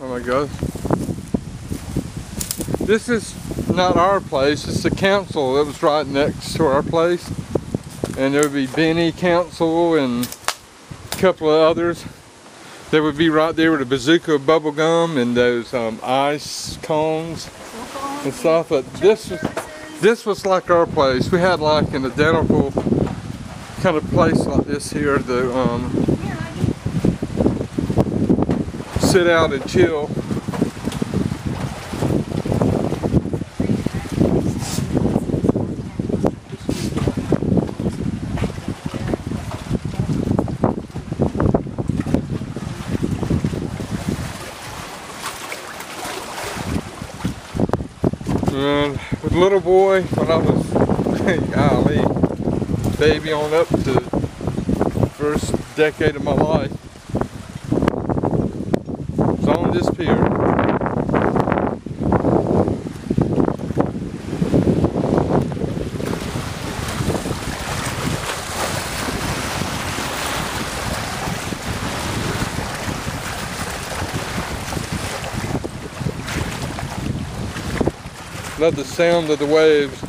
Oh my God. This is not our place, it's the council that was right next to our place. And there would be Benny Council and a couple of others. They would be right there with a bazooka of bubble gum and those ice cones and stuff. But this was like our place. We had like an identical kind of place like this here to sit out and chill. And with little boy, when I was, golly, baby on up to the first decade of my life, was on this pier. Love the sound of the waves.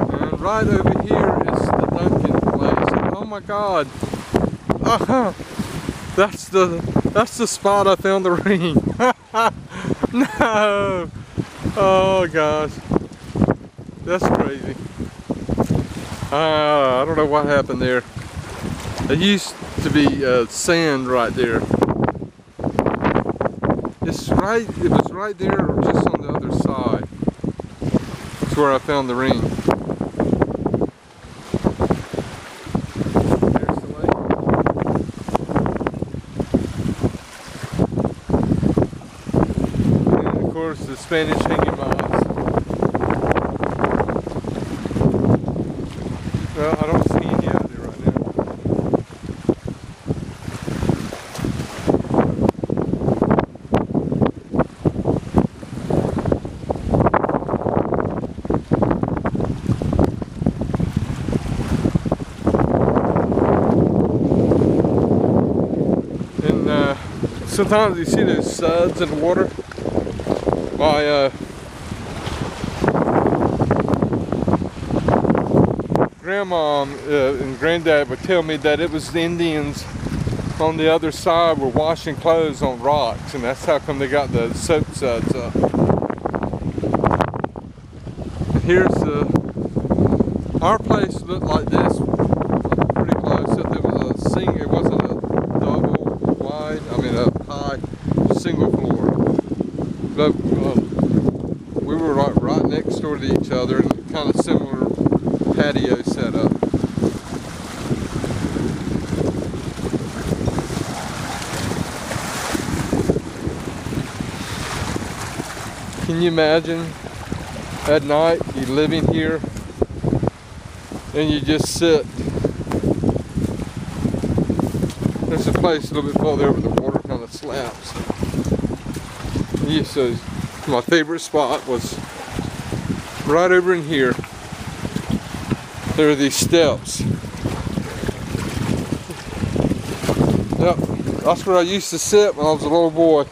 And right over here is the Duncan Place. And oh my God! That's the spot I found the ring. No! Oh gosh. That's crazy. I don't know what happened there. There used to be sand right there. It was right there just on the other side. That's where I found the ring. There's the lake. And of course the Spanish hanging moss. Well, I don't see any out there right now. And sometimes you see those suds in the water. My grandma and granddad would tell me that it was the Indians on the other side were washing clothes on rocks, and that's how come they got the soap suds up. And here's our place looked like this, pretty close. So there was a single, it wasn't a double wide, I mean a high single floor. But we were right next door to each other, and kind of similar patio set up. Can you imagine at night you living here and you just sit? There's a place a little bit further over the water kind of slaps. So my favorite spot was right over in here. There are these steps. Yep, that's where I used to sit when I was a little boy.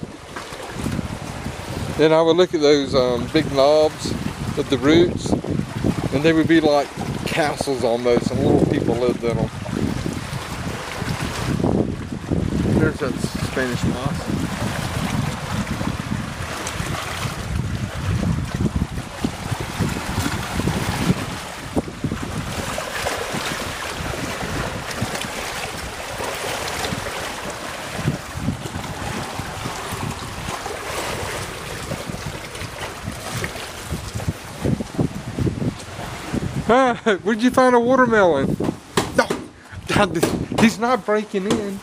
And I would look at those big knobs with the roots, and they would be like castles almost, and little people lived in them. There's that Spanish moss. Where'd you find a watermelon? No, God, he's not breaking in.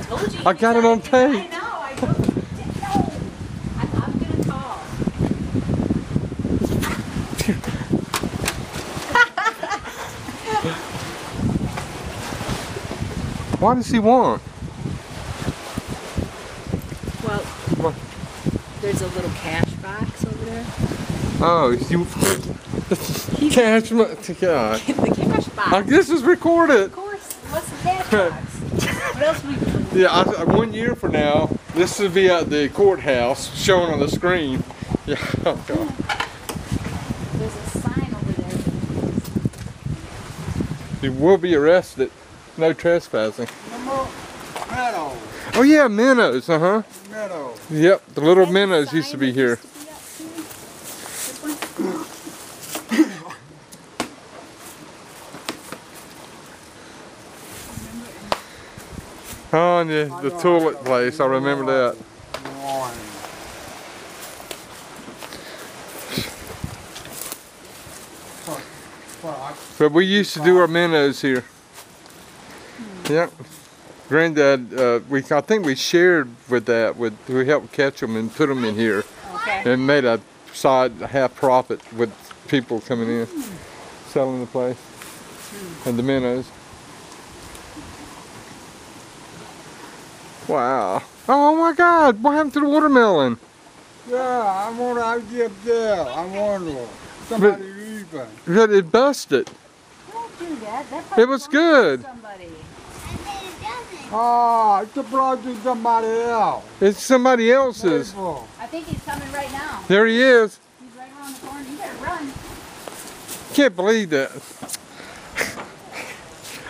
Told you. I got it on tape. I know. I didn't know. I'm gonna call. Why does he want? Well, There's a little cash box over there. Oh, you cash God. The cash box. I guess it's recorded. Of course. What's the cash box? What else we? Yeah, 1 year from now, this will be at the courthouse, showing on the screen. Yeah. Oh God. There's a sign over there. You will be arrested. No trespassing. No more meadows. Oh yeah, minnows. Uh huh. Meadows. Yep, the little That's the minnows sign used to be that here. used to be up here. This one? Oh, and the tulip place. I remember that. But we used to do our minnows here. Yep. Granddad, I think we shared with that. We helped catch them and put them in here, Okay. and made a side half profit with people coming in, selling the place, and the minnows. Wow. Oh my God! What happened to the watermelon? Yeah, I'm on out there. I wonder. Somebody leaving. But it busted. Don't do that. It was good. Somebody. Ah, it's belongs to somebody else. It's somebody else's. People. I think he's coming right now. There he is. He's right around the corner. You better run. Can't believe that.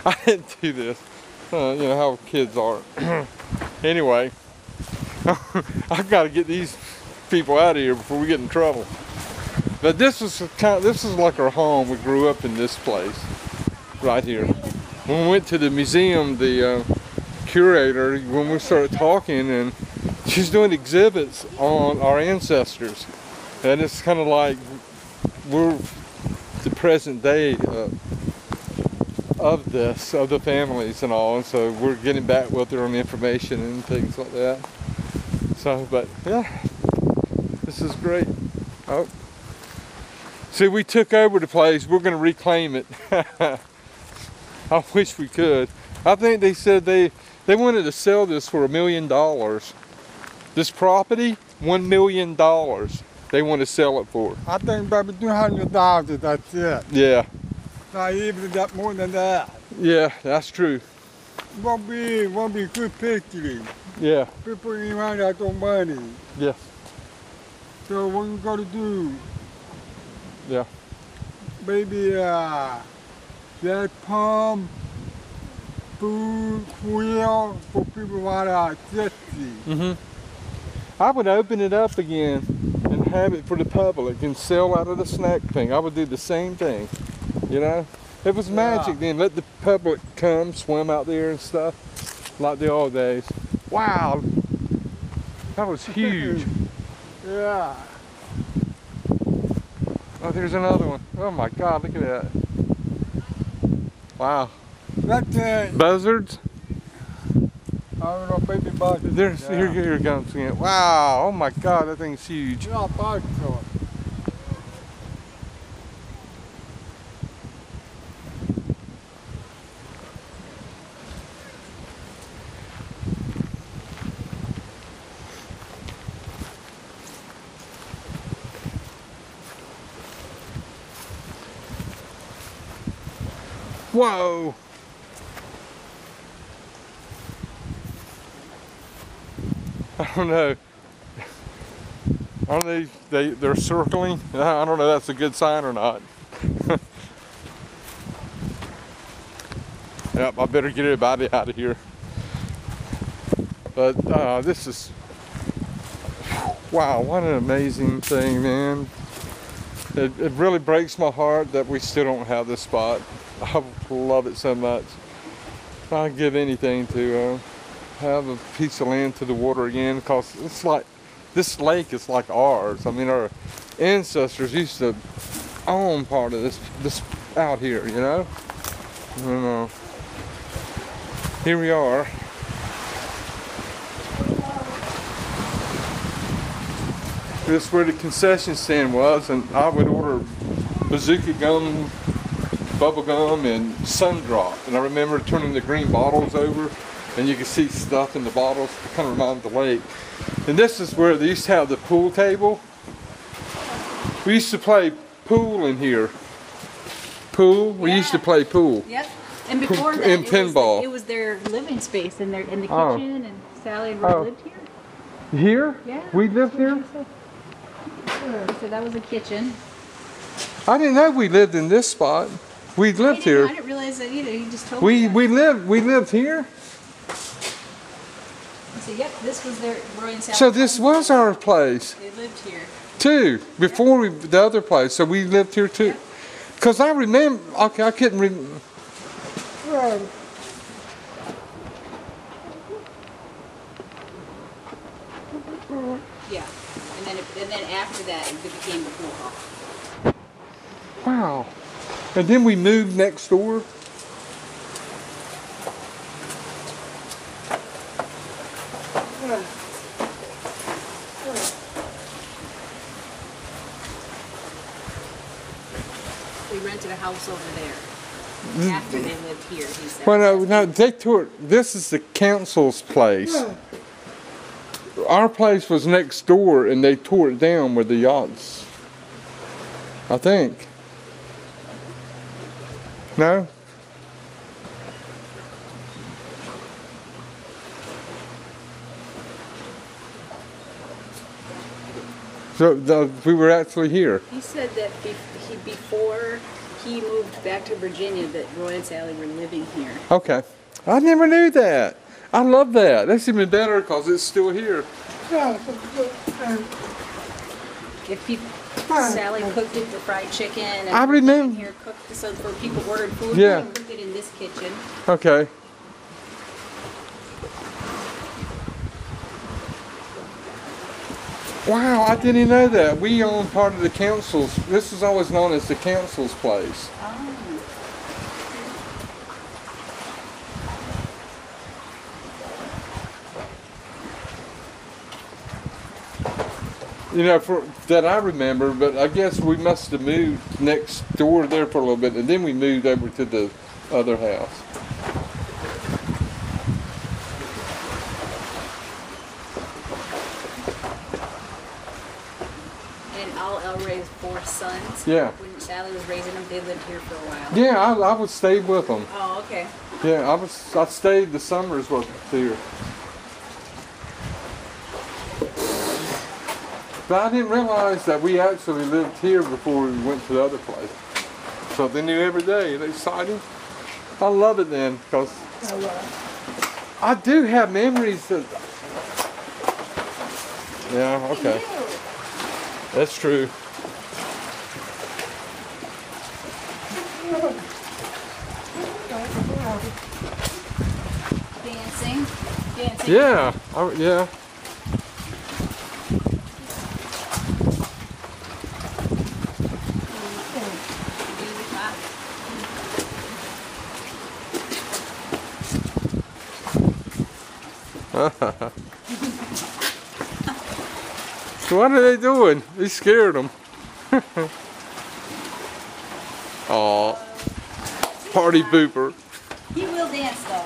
I didn't do this. You know how kids are. Anyway, I've got to get these people out of here before we get in trouble. But this is like our home. We grew up in this place, right here. When we went to the museum, the curator, when we started talking, and she's doing exhibits on our ancestors, and it's kind of like we're the present day of the families and all, and so we're getting back with her on information and things like that. So, but yeah, this is great. Oh, see, we took over the place. We're going to reclaim it. I wish we could. I think they said they wanted to sell this for $1 million. This property, $1 million. They want to sell it for. I think maybe 200,000. That's it. Yeah. Not even that more than that. Yeah, that's true. Won't be good picture. Yeah. People ain't run out of money. Yeah. So what you gotta do? Yeah. Maybe that pump, food, wheel for people out of city. I would open it up again and have it for the public and sell out of the snack thing. I would do the same thing, you know? It was magic then. Let the public come, swim out there and stuff, like the old days. Wow, that was huge. Yeah. Oh, there's another one. Oh my God, look at that. Wow. That's it. Buzzards? I don't know, baby buzzards. There's, here it comes again. Wow, oh my God, that thing's huge. Yeah, buzzards. Whoa! I don't know. Aren't they're circling? I don't know if that's a good sign or not. Yep, I better get everybody out of here. But this is, wow, what an amazing thing, man. It really breaks my heart that we still don't have this spot. I love it so much. I'd give anything to have a piece of land to the water again, because it's like, this lake is like ours. I mean, our ancestors used to own part of this out here, you know? And, here we are. This is where the concession stand was, and I would order bazooka gum, bubble gum, and Sun Drop. And I remember turning the green bottles over, and you could see stuff in the bottles. It kind of reminded the lake. And this is where they used to have the pool table. We used to play pool in here. Pool? We used to play pool. Yep. And before that, And pinball. it was their living space in the kitchen, Oh. and Sally and Roy lived here. Here? Yeah. We lived here? So that was a kitchen. I didn't know we lived in this spot. We lived I here. didn't realize that either. He just told me. We lived here. So yep, this was their Roy and Sally. So this was our place They lived here. too. Before the other place. So we lived here too. Cause I remember. Okay, I couldn't remember. Yeah. And then after that, it became the pool hall. Wow. And then we moved next door. We rented a house over there. After they lived here, he said. Well, no, they tore. This is the council's place. Our place was next door, and they tore it down with the yachts. I think. No? So we were actually here. He said that before he moved back to Virginia, that Roy and Sally were living here. Okay. I never knew that. I love that. That's even better because it's still here. Sally cooked it for fried chicken, and I remember. here cooked so for people ordered food. Yeah. We cooked it in this kitchen. Okay. Wow, I didn't know that. We own part of the council's. This was always known as the council's place. Oh. You know, that I remember, but I guess we must have moved next door there for a little bit, and then we moved over to the other house. And all El Ray's 4 sons. Yeah. When Sally was raising them, they lived here for a while. Yeah, I would stay with them. Oh, okay. Yeah, I stayed the summers with here. But I didn't realize that we actually lived here before we went to the other place. Something new every day. Isn't it exciting? I love it then, because I do have memories that. Yeah, okay. That's true. Dancing. Dancing. Yeah, yeah. What are they doing? He scared them. Aw, party pooper. He will dance though.